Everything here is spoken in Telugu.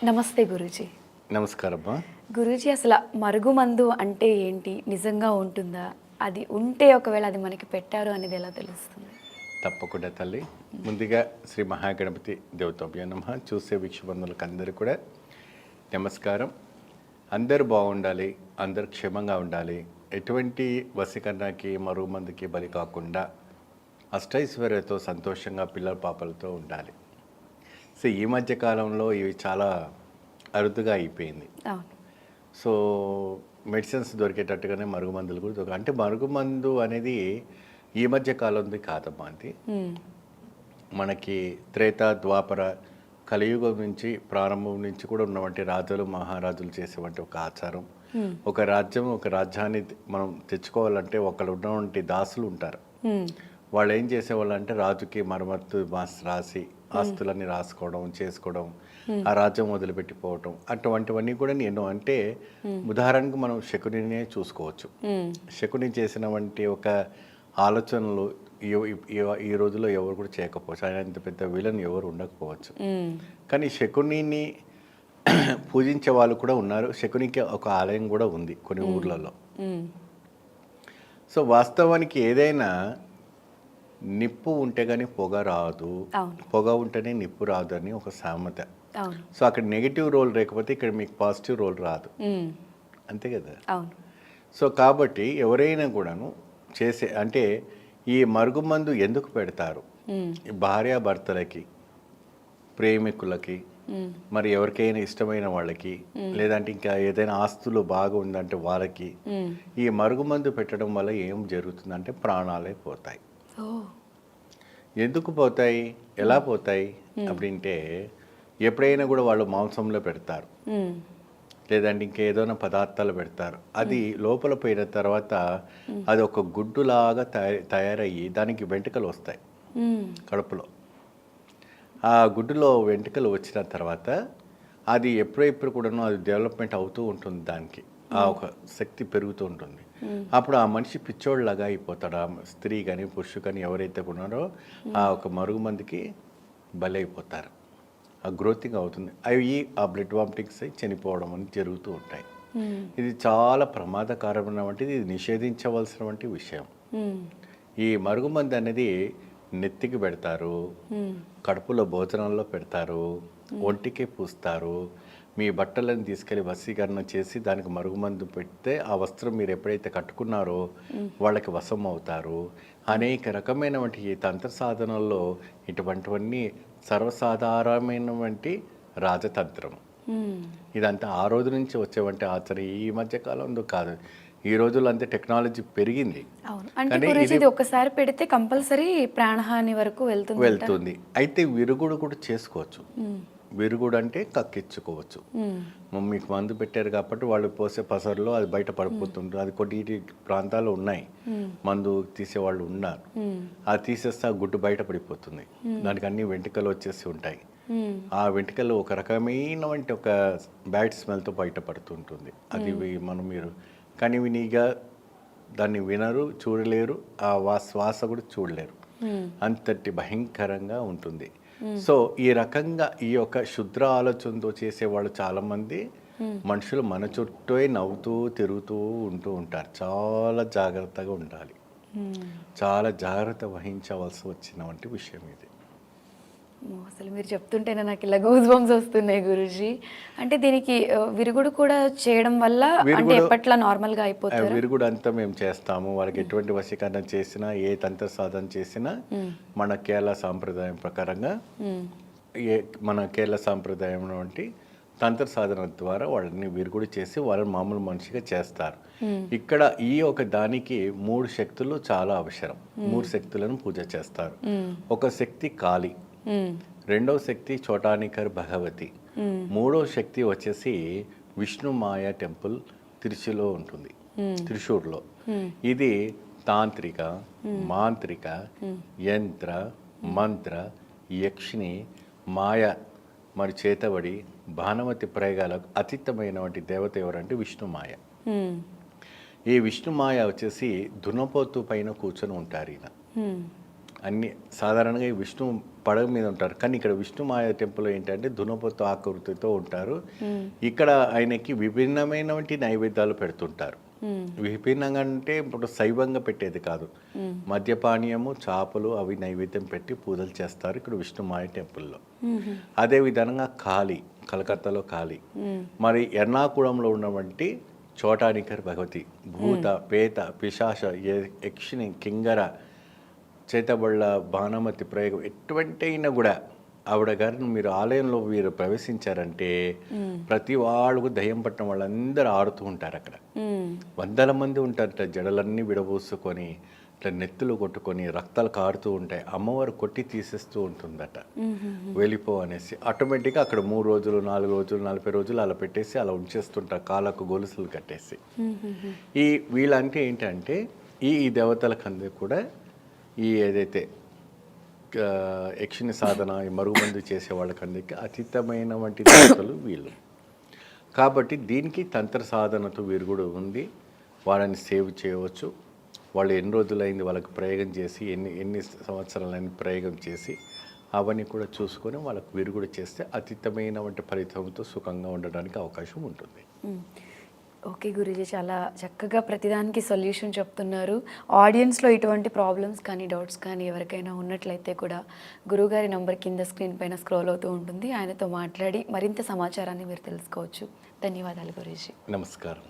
నమస్తే గురూజీ. నమస్కారమ్మా. గురూజీ, అసలు మరుగుమందు అంటే ఏంటి? నిజంగా ఉంటుందా? అది ఉంటే ఒకవేళ అది మనకి పెట్టారు అనేది ఎలా తెలుస్తుంది? తప్పకుండా తల్లి. ముందుగా శ్రీ మహాగణపతి దేవతాభ్యో నమః. చూసే వీక్షబంధువులకు అందరూ కూడా నమస్కారం. అందరూ బాగుండాలి, అందరూ క్షేమంగా ఉండాలి, ఎటువంటి వశీకరణకి మరుగుమందుకి బలి కాకుండా అష్టైశ్వర్యతో సంతోషంగా పిల్లల పాపలతో ఉండాలి. సో ఈ మధ్య కాలంలో ఇవి చాలా అరుదుగా అయిపోయింది. అవును. సో మెడిసిన్స్ దొరికేటట్టుగానే మరుగుమందులు కూడా అంటే మరుగుమందు అనేది ఈ మధ్య కాలంది కాదమ్మా. అది మనకి త్రేత ద్వాపర కలియుగం నుంచి ప్రారంభం నుంచి కూడా ఉన్నవంటి రాజులు మహారాజులు చేసేవంటి ఒక ఆచారం. ఒక రాజ్యం ఒక రాజ్యాన్ని మనం తెచ్చుకోవాలంటే ఒకళ్ళు ఉన్నవంటి దాసులు ఉంటారు. వాళ్ళు ఏం చేసేవాళ్ళు అంటే రాజుకి మరమ్మత్తు రాసి ఆస్తులన్నీ రాసుకోవడం చేసుకోవడం, ఆ రాజ్యం వదిలిపెట్టిపోవటం అటువంటివన్నీ కూడా నేను అంటే ఉదాహరణకు మనం శకునినే చూసుకోవచ్చు. శకుని చేసిన వంటి ఒక ఆలోచనలు ఈ రోజుల్లో ఎవరు కూడా చేయకపోవచ్చు. ఆయన ఇంత పెద్ద విలన్ ఎవరు ఉండకపోవచ్చు. కానీ శకునిని పూజించే వాళ్ళు కూడా ఉన్నారు. శకునికి ఒక ఆలయం కూడా ఉంది కొన్ని ఊర్లలో. సో వాస్తవానికి ఏదైనా నిప్పు ఉంటే కానీ పొగ రాదు, పొగ ఉంటేనే నిప్పు రాదు అని ఒక సామెత. సో అక్కడ నెగిటివ్ రోల్ లేకపోతే ఇక్కడ మీకు పాజిటివ్ రోల్ రాదు, అంతే కదా. సో కాబట్టి ఎవరైనా కూడాను చేసే అంటే ఈ మరుగుమందు ఎందుకు పెడతారు? భార్యాభర్తలకి, ప్రేమికులకి, మరి ఎవరికైనా ఇష్టమైన వాళ్ళకి, లేదంటే ఇంకా ఏదైనా ఆస్తులు బాగా ఉందంటే వాళ్ళకి ఈ మరుగుమందు పెట్టడం వల్ల ఏం జరుగుతుందంటే ప్రాణాలే పోతాయి. ఎందుకు పోతాయి, ఎలా పోతాయి அப்படிంటే ఎప్పుడైనా కూడా వాళ్ళు మాంసంలో పెడతారు, లేదంటే ఇంకేదైనా పదార్థాలు పెడతారు. అది లోపల పోయిన తర్వాత అది ఒక గుడ్డులాగా తయారయ్యి దానికి వెంట్రుకలు వస్తాయి కడుపులో. ఆ గుడ్డులో వెంట్రుకలు వచ్చిన తర్వాత అది ఎప్పుడెప్పుడు కూడాను అది డెవలప్మెంట్ అవుతూ ఉంటుంది, దానికి ఆ ఒక శక్తి పెరుగుతూ ఉంటుంది. అప్పుడు ఆ మనిషి పిచ్చోళ్ళలాగా అయిపోతాడు. ఆ స్త్రీ కానీ పురుషు కానీ ఎవరైతే ఉన్నారో ఆ ఒక మరుగుమందికి బలి అయిపోతారు. ఆ గ్రోతింగ్ అవుతుంది. అవి ఆ బ్లడ్ వామిటింగ్స్ అయి చనిపోవడం అని జరుగుతూ ఉంటాయి. ఇది చాలా ప్రమాదకరమైన వంటిది, ఇది నిషేధించవలసిన వంటి విషయం. ఈ మరుగుమంది అనేది నెత్తికి పెడతారు, కడుపులో భోజనాల్లో పెడతారు, ఒంటికి పూస్తారు. మీ బట్టలను తీసుకెళ్ళి వశీకరణ చేసి దానికి మరుగుమందు పెడితే ఆ వస్త్రం మీరు ఎప్పుడైతే కట్టుకున్నారో వాళ్ళకి వశం అవుతారు. అనేక రకమైనటువంటి ఈ తంత్ర సాధనల్లో ఇటువంటివన్నీ సర్వసాధారణమైనటువంటి రాజతంత్రం. ఇదంతా ఆ రోజు నుంచి వచ్చేవంటి ఆచరణ, ఈ మధ్య కాలంలో కాదు. ఈ రోజుల్లో అంతే టెక్నాలజీ పెరిగింది. ఒకసారి పెడితే కంపల్సరీ ప్రాణహాని వరకు వెళ్తుంది. అయితే విరుగుడు కూడా చేసుకోవచ్చు. విరుగుడు అంటే కక్కించుకోవచ్చు. మీకు మందు పెట్టారు కాబట్టి వాళ్ళు పోసే పసరులో అది బయట పడిపోతుంటుంది. అది కొన్ని ప్రాంతాల్లో ఉన్నాయి, మందు తీసేవాళ్ళు ఉన్నారు. అది తీసేస్తే ఆ గుడ్డు బయట పడిపోతుంది. దానికి అన్ని వెంట్రుకలు వచ్చేసి ఉంటాయి. ఆ వెంట్రుకలు ఒక రకమైన ఒక బ్యాడ్ స్మెల్తో బయట పడుతుంటుంది. అది మీరు కానీ వినిగా దాన్ని వినరు, చూడలేరు, ఆ శ్వాస కూడా చూడలేరు, అంతటి భయంకరంగా ఉంటుంది. సో ఈ రకంగా ఈ యొక్క శుద్ర ఆలోచనతో చేసేవాళ్ళు చాలామంది మనుషులు మన చుట్టూ నవ్వుతూ తిరుగుతూ ఉంటూ ఉంటారు. చాలా జాగ్రత్తగా ఉండాలి, చాలా జాగ్రత్త వహించవలసి వచ్చిన వంటి విషయం ఇది. అసలు మీరు చెప్తుంటేనే నాకు ఇలా గూస్ బంప్స్ వస్తున్నాయి గురూజీ. అంటే దీనికి విరుగుడు కూడా చేయడం వల్ల అంటే ఎప్పట్లా నార్మల్గా అయిపోతుంది? విరుగుడు అంతా మేము చేస్తాము. వాళ్ళకి ఎటువంటి వశీకరణ చేసినా, ఏ తంత్ర సాధన చేసినా మన కేరళ సాంప్రదాయం ప్రకారంగా మన కేరళ సాంప్రదాయం వంటి తంత్ర సాధన ద్వారా వాళ్ళని విరుగుడు చేసి వాళ్ళని మామూలు మనిషిగా చేస్తారు. ఇక్కడ ఈ ఒక దానికి 3 శక్తులు చాలా అవసరం. 3 శక్తులను పూజ చేస్తారు. ఒక శక్తి కాళి, రెండవ శక్తి చోటానికర్ భగవతి, మూడవ శక్తి వచ్చేసి విష్ణుమాయ టెంపుల్ తిరుచిలో ఉంటుంది, త్రిశూర్లో. ఇది తాంత్రిక, మాంత్రిక, యంత్ర, మంత్ర, యక్షిణి, మాయ మరి చేతబడి, భానుమతి ప్రయోగాలకు అతీతమైనటువంటి దేవత ఎవరంటే విష్ణుమాయ. ఈ విష్ణుమాయ వచ్చేసి దున్నపోతు పైన కూర్చొని ఉంటారు. ఈయన అన్ని సాధారణంగా ఈ విష్ణు పడవ మీద ఉంటారు, కానీ ఇక్కడ విష్ణుమాయ టెంపుల్ ఏంటంటే దునపోతు ఆకృతితో ఉంటారు. ఇక్కడ ఆయనకి విభిన్నమైనటువంటి నైవేద్యాలు పెడుతుంటారు. విభిన్నంగా అంటే ఇప్పుడు శైవంగా పెట్టేది కాదు, మద్యపానీయము చేపలు అవి నైవేద్యం పెట్టి పూజలు చేస్తారు ఇక్కడ విష్ణుమాయ టెంపుల్లో. అదే విధంగా కాళీ, కలకత్తాలో కాళీ, మరి ఎర్నాకుళంలో ఉన్నటువంటి చోటానికర్ భగవతి, భూత పేత పిశాచ యక్షిణి కింగర చేతబళ్ళ బాణమతి ప్రయోగం ఎటువంటి అయినా కూడా ఆవిడ గారిని మీరు ఆలయంలో మీరు ప్రవేశించారంటే ప్రతి వాళ్ళకు దయ్యం పట్టిన వాళ్ళందరూ ఆడుతూ ఉంటారు అక్కడ. వందల మంది ఉంటారట, జడలన్నీ విడబోసుకొని ఇట్లా నెత్తులు కొట్టుకొని రక్తాలు కారుతూ ఉంటాయి. అమ్మవారు కొట్టి తీసేస్తూ ఉంటుందట, వెళ్ళిపో అనేసి. ఆటోమేటిక్గా అక్కడ 3 రోజులు 4 రోజులు 40 రోజులు అలా పెట్టేసి అలా ఉంచేస్తుంటారు, కాళ్ళకు గొలుసులు కట్టేసి. ఈ వీళ్ళంటే ఏంటంటే ఈ దేవతలకు అందరూ కూడా ఈ ఏదైతే యక్షిని సాధన, ఈ మరుగుమందు చేసే వాళ్ళకందరికీ అతీతమైన వంటి దేవతలు వీళ్ళు. కాబట్టి దీనికి తంత్ర సాధనతో వీరు కూడా ఉంది. వాళ్ళని సేవ్ చేయవచ్చు. వాళ్ళు ఎన్ని రోజులైంది వాళ్ళకి ప్రయోగం చేసి, ఎన్ని సంవత్సరాలైంది ప్రయోగం చేసి అవన్నీ కూడా చూసుకొని వాళ్ళకు వీరు కూడా చేస్తే అతీతమైన వంటి ఫలితంతో సుఖంగా ఉండడానికి అవకాశం ఉంటుంది. ఓకే గురూజీ, చాలా చక్కగా ప్రతిదానికి సొల్యూషన్ చెప్తున్నారు. ఆడియన్స్లో ఇటువంటి ప్రాబ్లమ్స్ కానీ డౌట్స్ కానీ ఎవరికైనా ఉన్నట్లయితే కూడా గురువుగారి నంబర్ కింద స్క్రీన్ పైన స్క్రోల్ అవుతూ ఉంటుంది, ఆయనతో మాట్లాడి మరింత సమాచారాన్ని మీరు తెలుసుకోవచ్చు. ధన్యవాదాలు గురూజీ. నమస్కారం.